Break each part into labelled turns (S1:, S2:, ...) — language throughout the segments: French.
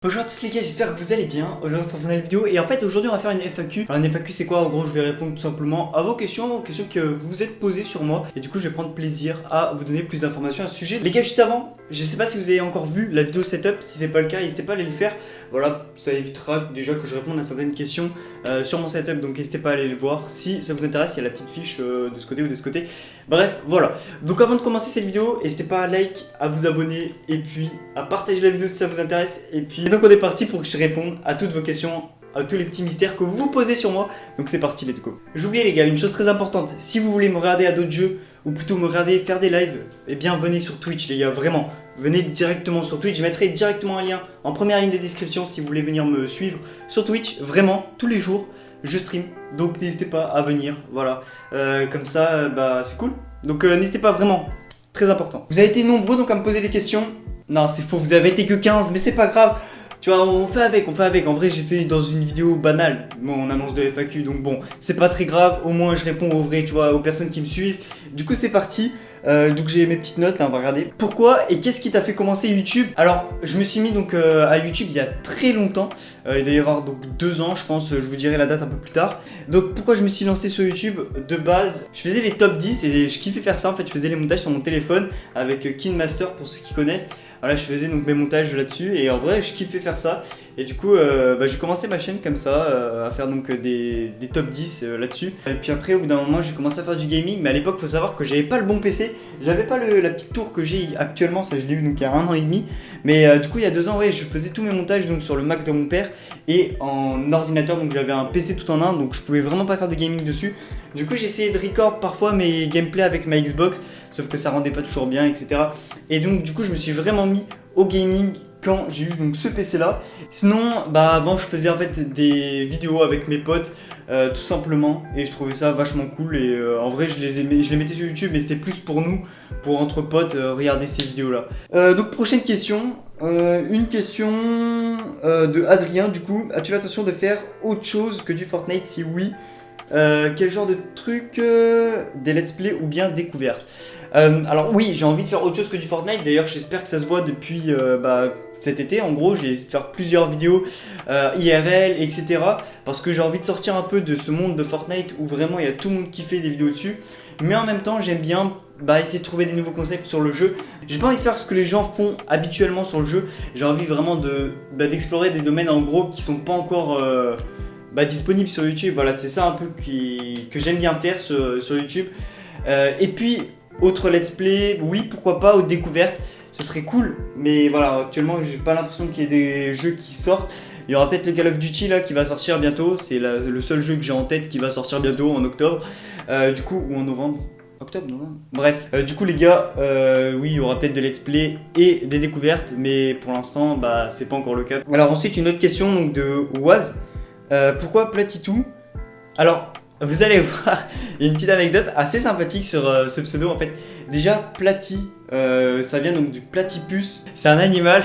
S1: Bonjour à tous les gars, j'espère que vous allez bien. Aujourd'hui on se retrouve dans la vidéo et en fait aujourd'hui on va faire une FAQ. Alors une FAQ c'est quoi? En gros je vais répondre tout simplement à vos questions que vous vous êtes posées sur moi. Et du coup je vais prendre plaisir à vous donner plus d'informations à ce sujet. Les gars, juste avant, je sais pas si vous avez encore vu la vidéo setup. Si c'est pas le cas, n'hésitez pas à aller le faire. Voilà, ça évitera déjà que je réponde à certaines questions sur mon setup. Donc n'hésitez pas à aller le voir si ça vous intéresse. Il y a la petite fiche de ce côté ou de ce côté. Bref, voilà. Donc avant de commencer cette vidéo, n'hésitez pas à like, à vous abonner et puis à partager la vidéo si ça vous intéresse. Et puis donc on est parti pour que je réponde à toutes vos questions, à tous les petits mystères que vous vous posez sur moi. Donc c'est parti, let's go. J'oubliais les gars, une chose très importante. Si vous voulez me regarder à d'autres jeux, ou plutôt me regarder faire des lives, eh bien venez sur Twitch les gars, vraiment. Venez directement sur Twitch, je mettrai directement un lien en première ligne de description si vous voulez venir me suivre sur Twitch. Vraiment, tous les jours, je stream. Donc n'hésitez pas à venir, voilà. Comme ça, bah c'est cool. Donc n'hésitez pas, vraiment, très important. Vous avez été nombreux donc à me poser des questions. Non, c'est faux, vous avez été que 15, mais c'est pas grave. Tu vois, on fait avec. En vrai, j'ai fait dans une vidéo banale mon annonce de FAQ, donc bon, c'est pas très grave. Au moins, je réponds aux vrais, tu vois, aux personnes qui me suivent. Du coup, c'est parti. Donc j'ai mes petites notes là, on va regarder. Pourquoi et qu'est-ce qui t'a fait commencer YouTube? Alors, je me suis mis donc à YouTube il y a très longtemps. Il doit y avoir donc 2 ans, je pense. Je vous dirai la date un peu plus tard. Donc pourquoi je me suis lancé sur YouTube? De base, je faisais les top 10 et je kiffais faire ça. En fait, je faisais les montages sur mon téléphone avec KineMaster pour ceux qui connaissent. Voilà, je faisais donc mes montages là-dessus et en vrai je kiffais faire ça. Et du coup j'ai commencé ma chaîne comme ça, à faire donc des top 10 là-dessus. Et puis après au bout d'un moment j'ai commencé à faire du gaming, mais à l'époque faut savoir que j'avais pas le bon PC. J'avais pas la petite tour que j'ai actuellement, ça je l'ai eu donc il y a 1 an et demi. Mais du coup il y a 2 ans ouais, je faisais tous mes montages donc sur le Mac de mon père et en ordinateur, donc j'avais un PC tout en un, donc je pouvais vraiment pas faire de gaming dessus. Du coup j'ai essayé de record parfois mes gameplays avec ma Xbox, sauf que ça rendait pas toujours bien, etc. Et donc du coup je me suis vraiment mis au gaming quand j'ai eu donc ce PC là. Sinon bah avant je faisais en fait des vidéos avec mes potes tout simplement, et je trouvais ça vachement cool. Et en vrai je les mettais sur YouTube, mais c'était plus pour nous, pour entre potes, regarder ces vidéos là. Donc prochaine question. Une question de Adrien du coup. As-tu l'intention de faire autre chose que du Fortnite? Si oui, quel genre de truc? Des let's play ou bien découvertes? Alors oui, j'ai envie de faire autre chose que du Fortnite. D'ailleurs j'espère que ça se voit depuis cet été. En gros j'ai essayé de faire plusieurs vidéos IRL, etc. Parce que j'ai envie de sortir un peu de ce monde de Fortnite où vraiment il y a tout le monde qui fait des vidéos dessus. Mais en même temps j'aime bien essayer de trouver des nouveaux concepts sur le jeu. J'ai pas envie de faire ce que les gens font habituellement sur le jeu. J'ai envie vraiment d'explorer des domaines en gros qui sont pas encore disponibles sur YouTube. Voilà, c'est ça un peu que j'aime bien faire sur YouTube. Et puis autre let's play, oui pourquoi pas, aux découvertes, ce serait cool. Mais voilà, actuellement j'ai pas l'impression qu'il y ait des jeux qui sortent. Il y aura peut-être le Call of Duty là qui va sortir bientôt. C'est le seul jeu que j'ai en tête qui va sortir bientôt en octobre. Du coup, ou en novembre. Octobre, novembre. Bref, du coup les gars, oui il y aura peut-être des let's play et des découvertes, mais pour l'instant c'est pas encore le cas. Alors ensuite une autre question donc de Waz. Pourquoi Platitou? Alors vous allez voir, il y a une petite anecdote assez sympathique sur ce pseudo en fait. Déjà Plati, ça vient donc du platypus, c'est un animal.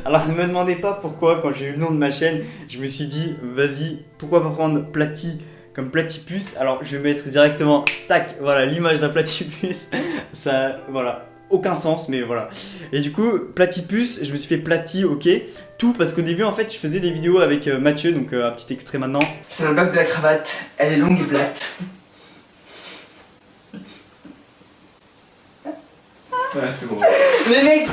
S1: Alors ne me demandez pas pourquoi, quand j'ai eu le nom de ma chaîne, je me suis dit vas-y, pourquoi pas prendre Plati comme platypus. Alors je vais mettre directement, tac, voilà l'image d'un platypus. Ça, voilà, aucun sens, mais voilà. Et du coup, platypus, je me suis fait Plati, ok. Tout parce qu'au début, en fait, je faisais des vidéos avec Mathieu, donc un petit extrait maintenant.
S2: C'est le bac de la cravate, elle est longue et plate.
S3: Ouais, c'est bon.
S2: Mais mec!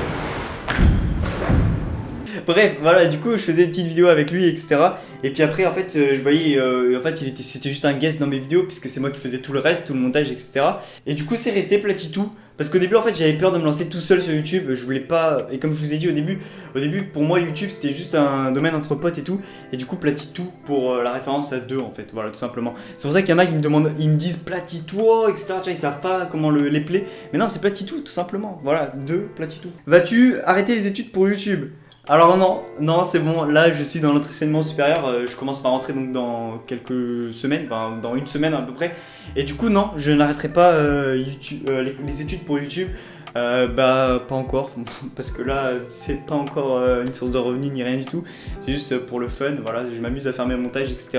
S1: Bref, voilà, du coup, je faisais des petites vidéos avec lui, etc. Et puis après, en fait, je voyais, en fait, c'était juste un guest dans mes vidéos, puisque c'est moi qui faisais tout le reste, tout le montage, etc. Et du coup, c'est resté Platitou. Parce qu'au début, en fait, j'avais peur de me lancer tout seul sur YouTube. Je voulais pas. Et comme je vous ai dit au début, pour moi, YouTube c'était juste un domaine entre potes et tout. Et du coup, Platitou pour la référence à 2 en fait. Voilà, tout simplement. C'est pour ça qu'il y en a qui me demandent, ils me disent Platitou, etc. Tu vois, ils savent pas comment les player. Mais non, c'est Platitou, tout simplement. Voilà, 2 Platitou. Vas-tu arrêter les études pour YouTube? Alors non, c'est bon, là je suis dans l'enseignement supérieur, je commence par rentrer donc dans quelques semaines, enfin dans 1 semaine à peu près. Et du coup non, je n'arrêterai pas les études pour YouTube, pas encore, parce que là c'est pas encore une source de revenus ni rien du tout. C'est juste pour le fun, voilà, je m'amuse à faire mes montages, etc.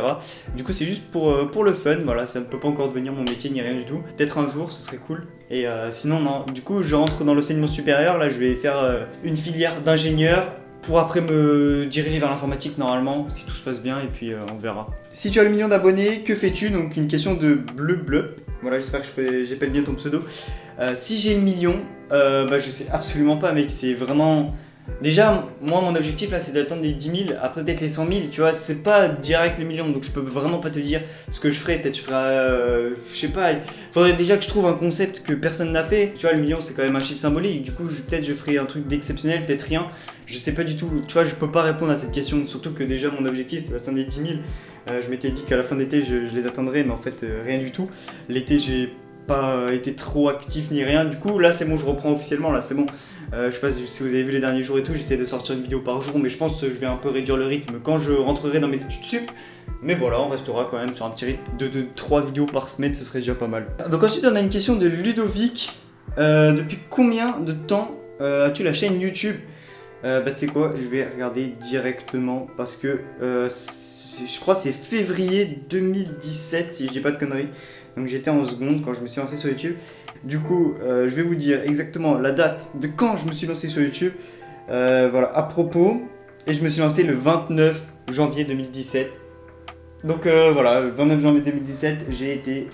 S1: Du coup c'est juste pour le fun, voilà, ça ne peut pas encore devenir mon métier ni rien du tout. Peut-être un jour, ce serait cool. Et sinon non, du coup je rentre dans l'enseignement supérieur, là je vais faire une filière d'ingénieur pour après me diriger vers l'informatique normalement, si tout se passe bien, et puis on verra. Si tu as le million d'abonnés, que fais-tu? Donc une question de bleu. Voilà, j'espère que j'appelle bien ton pseudo. Si j'ai le million, bah je sais absolument pas mec, c'est vraiment... Déjà, moi mon objectif là c'est d'atteindre les 10 000, après peut-être les 100 000, tu vois, c'est pas direct le million, donc je peux vraiment pas te dire ce que je ferai, peut-être je ferai, je sais pas, faudrait déjà que je trouve un concept que personne n'a fait, tu vois, le million c'est quand même un chiffre symbolique, du coup peut-être je ferai un truc d'exceptionnel, peut-être rien, je sais pas du tout, tu vois, je peux pas répondre à cette question, surtout que déjà mon objectif c'est d'atteindre les 10 000, je m'étais dit qu'à la fin d'été je les atteindrais, mais en fait rien du tout, l'été j'ai pas été trop actif ni rien, du coup là c'est bon, je reprends officiellement, là c'est bon. Je sais pas si vous avez vu les derniers jours et tout, j'essaie de sortir une vidéo par jour, mais je pense que je vais un peu réduire le rythme quand je rentrerai dans mes études sup. Mais voilà, on restera quand même sur un petit rythme de 3 vidéos par semaine, ce serait déjà pas mal. Donc ensuite on a une question de Ludovic. Depuis combien de temps as-tu la chaîne YouTube? Bah tu sais quoi, je vais regarder directement parce que je crois que c'est février 2017 si je dis pas de conneries. Donc j'étais en seconde quand je me suis lancé sur YouTube. Du coup, je vais vous dire exactement la date de quand je me suis lancé sur YouTube. Voilà, à propos. Et je me suis lancé le 29 janvier 2017. Donc voilà, le 29 janvier 2017, j'ai été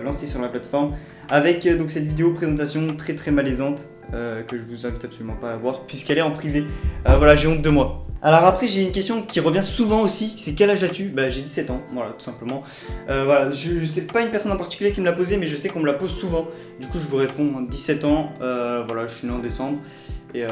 S1: lancé sur la plateforme avec donc cette vidéo présentation très malaisante que je vous invite absolument pas à voir puisqu'elle est en privé. Voilà, j'ai honte de moi. Alors après j'ai une question qui revient souvent aussi, c'est quel âge as-tu? Bah j'ai 17 ans, voilà tout simplement. Voilà, c'est pas une personne en particulier qui me l'a posé mais je sais qu'on me la pose souvent. Du coup je vous réponds 17 ans, voilà je suis né en décembre. Et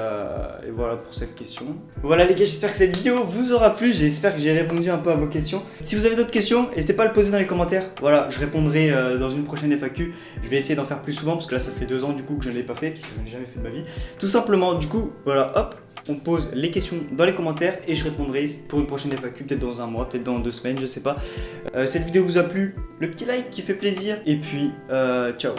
S1: voilà pour cette question. Voilà les gars, j'espère que cette vidéo vous aura plu, j'espère que j'ai répondu un peu à vos questions. Si vous avez d'autres questions, n'hésitez pas à le poser dans les commentaires. Voilà, je répondrai dans une prochaine FAQ. Je vais essayer d'en faire plus souvent parce que là ça fait 2 ans du coup que je ne l'ai pas fait, parce que je n'ai jamais fait de ma vie. Tout simplement, du coup, voilà, hop, on pose les questions dans les commentaires et je répondrai pour une prochaine FAQ, peut-être dans un mois, peut-être dans 2 semaines, je sais pas. Cette vidéo vous a plu, le petit like qui fait plaisir et puis ciao.